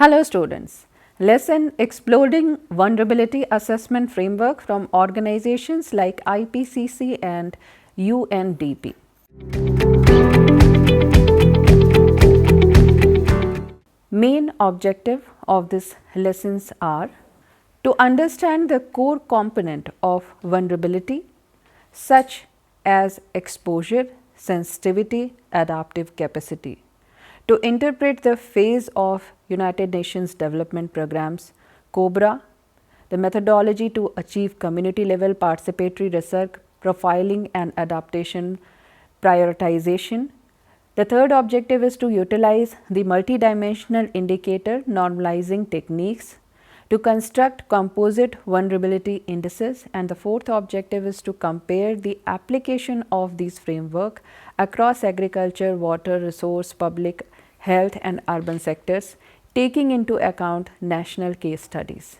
Hello students, lesson Exploring Vulnerability Assessment Framework from organizations like IPCC and UNDP. Main objective of these lessons are to understand the core component of vulnerability such as exposure, sensitivity, adaptive capacity, to interpret the phase of United Nations Development Programs, COBRA, the methodology to achieve community level participatory research, profiling and adaptation prioritization. The third objective is to utilize the multidimensional indicator normalizing techniques to construct composite vulnerability indices, and the fourth objective is to compare the application of these framework across agriculture, water, resource, public health and urban sectors, taking into account national case studies.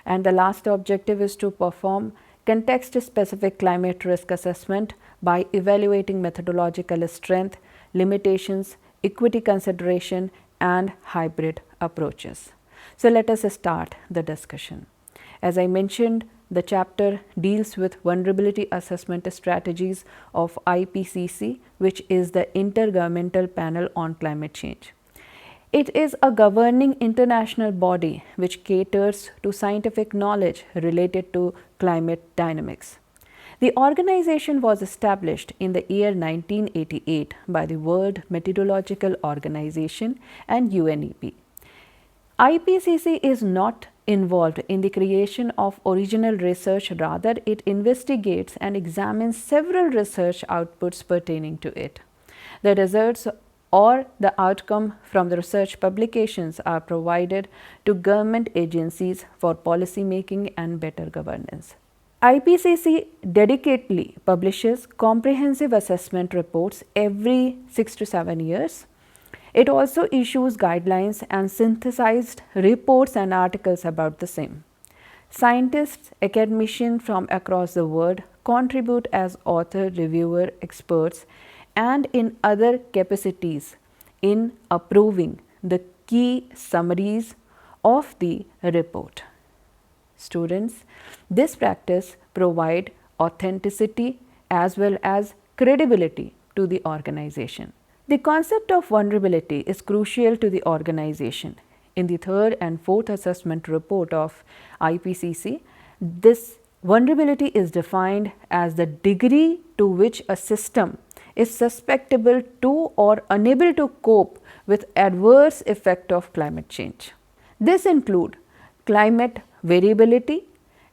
And the last objective is to perform context-specific climate risk assessment by evaluating methodological strength, limitations, equity consideration and hybrid approaches. So let us start the discussion. As I mentioned, the chapter deals with vulnerability assessment strategies of IPCC, which is the Intergovernmental Panel on Climate Change. It is a governing international body which caters to scientific knowledge related to climate dynamics. The organization was established in the year 1988 by the World Meteorological Organization and UNEP. IPCC is not involved in the creation of original research, rather it investigates and examines several research outputs pertaining to it. The results or the outcome from the research publications are provided to government agencies for policy making and better governance. IPCC dedicatedly publishes comprehensive assessment reports every 6 to 7 years. It also issues guidelines and synthesized reports and articles about the same. Scientists, academicians from across the world contribute as author, reviewer, experts, and in other capacities in approving the key summaries of the report. Students, this practice provides authenticity as well as credibility to the organization. The concept of vulnerability is crucial to the organization. In the third and fourth assessment report of IPCC, this vulnerability is defined as the degree to which a system is susceptible to or unable to cope with adverse effect of climate change. This includes climate variability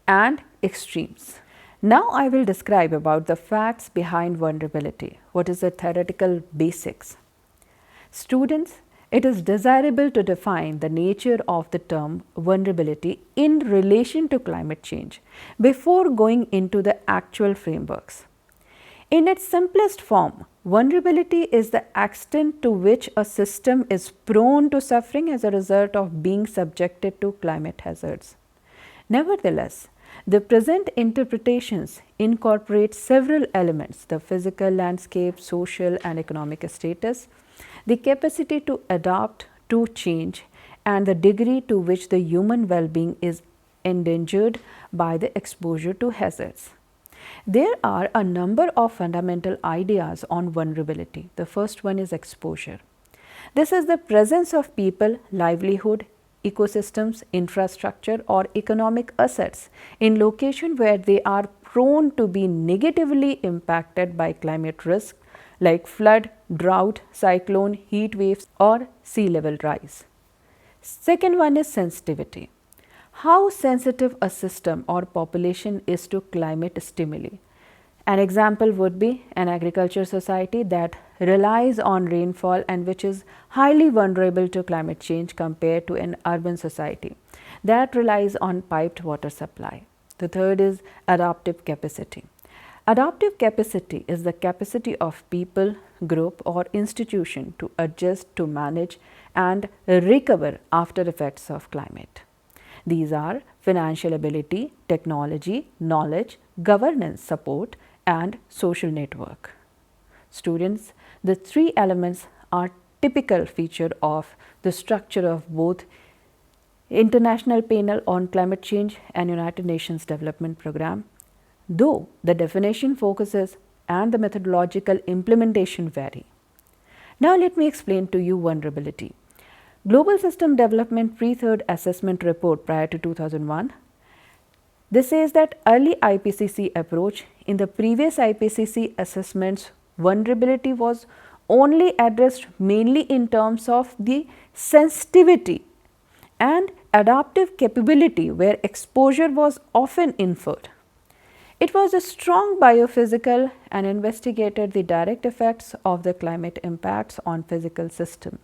and extremes. Now I will describe about the facts behind vulnerability. What is the theoretical basics? Students, it is desirable to define the nature of the term vulnerability in relation to climate change before going into the actual frameworks. In its simplest form, vulnerability is the extent to which a system is prone to suffering as a result of being subjected to climate hazards. Nevertheless, the present interpretations incorporate several elements: the physical landscape, social and economic status, the capacity to adapt to change, and the degree to which the human well-being is endangered by the exposure to hazards. There are a number of fundamental ideas on vulnerability. The first one is exposure. This is the presence of people, livelihood, ecosystems, infrastructure or economic assets in location where they are prone to be negatively impacted by climate risk like flood, drought, cyclone, heat waves or sea level rise. Second one is sensitivity. How sensitive a system or population is to climate stimuli. An example would be an agriculture society that relies on rainfall and which is highly vulnerable to climate change compared to an urban society that relies on piped water supply. The third is adaptive capacity. Adaptive capacity is the capacity of people, group or institution to adjust, to manage and recover after effects of climate. These are financial ability, technology, knowledge, governance support and social network. Students, the three elements are typical feature of the structure of both International Panel on Climate Change and United Nations Development Programme, though the definition focuses and the methodological implementation vary. Now let me explain to you vulnerability. Global System Development Pre-Third Assessment Report prior to 2001. This says that early IPCC approach, in the previous IPCC assessments, vulnerability was only addressed mainly in terms of the sensitivity and adaptive capability, where exposure was often inferred. It was a strong biophysical and investigated the direct effects of the climate impacts on physical system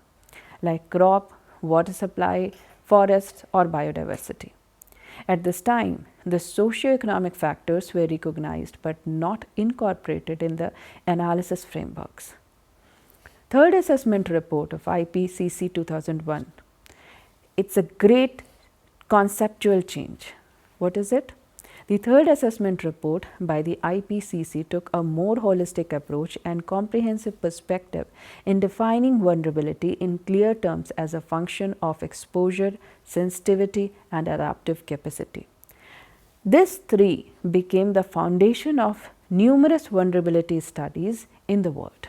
like crop, water supply, forests or biodiversity. At this time, the socio-economic factors were recognized but not incorporated in the analysis frameworks. Third assessment report of IPCC 2001. It's a great conceptual change. What is it? The third assessment report by the IPCC took a more holistic approach and comprehensive perspective in defining vulnerability in clear terms as a function of exposure, sensitivity, and adaptive capacity. This three became the foundation of numerous vulnerability studies in the world.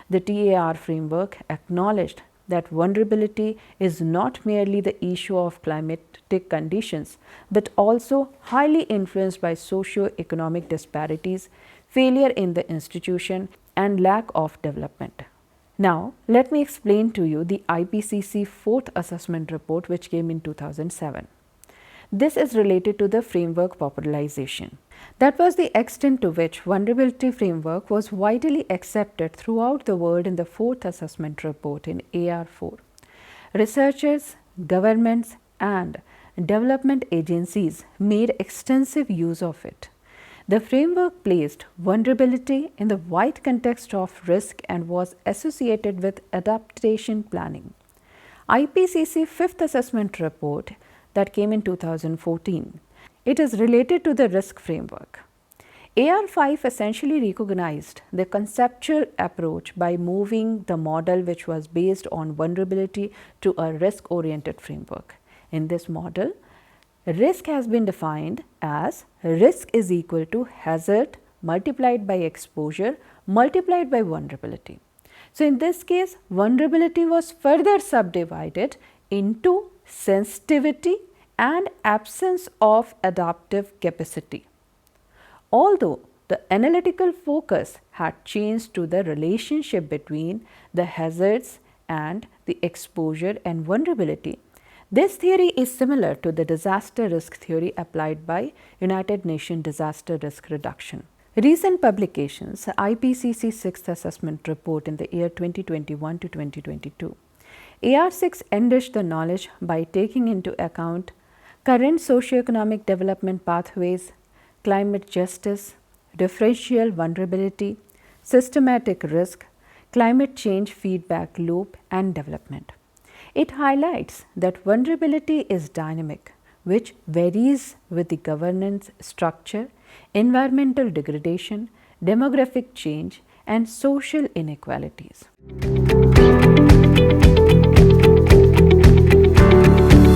The TAR framework acknowledged that vulnerability is not merely the issue of climatic conditions, but also highly influenced by socio-economic disparities, failure in the institution, and lack of development. Now, let me explain to you the IPCC fourth assessment report, which came in 2007. This is related to the framework popularization. That was the extent to which vulnerability framework was widely accepted throughout the world in the fourth assessment report in AR4. Researchers, governments, and development agencies made extensive use of it. The framework placed vulnerability in the wide context of risk and was associated with adaptation planning. IPCC fifth assessment report that came in 2014. It is related to the risk framework. AR5 essentially recognized the conceptual approach by moving the model, which was based on vulnerability, to a risk-oriented framework. In this model, risk has been defined as risk is equal to hazard multiplied by exposure multiplied by vulnerability. So, in this case, vulnerability was further subdivided into sensitivity and absence of adaptive capacity. Although the analytical focus had changed to the relationship between the hazards and the exposure and vulnerability, this theory is similar to the disaster risk theory applied by United Nations Disaster Risk Reduction. Recent publications, IPCC 6th Assessment Report in the year 2021 to 2022. AR6 enriched the knowledge by taking into account current socioeconomic development pathways, climate justice, differential vulnerability, systematic risk, climate change feedback loop, and development. It highlights that vulnerability is dynamic, which varies with the governance structure, environmental degradation, demographic change, and social inequalities.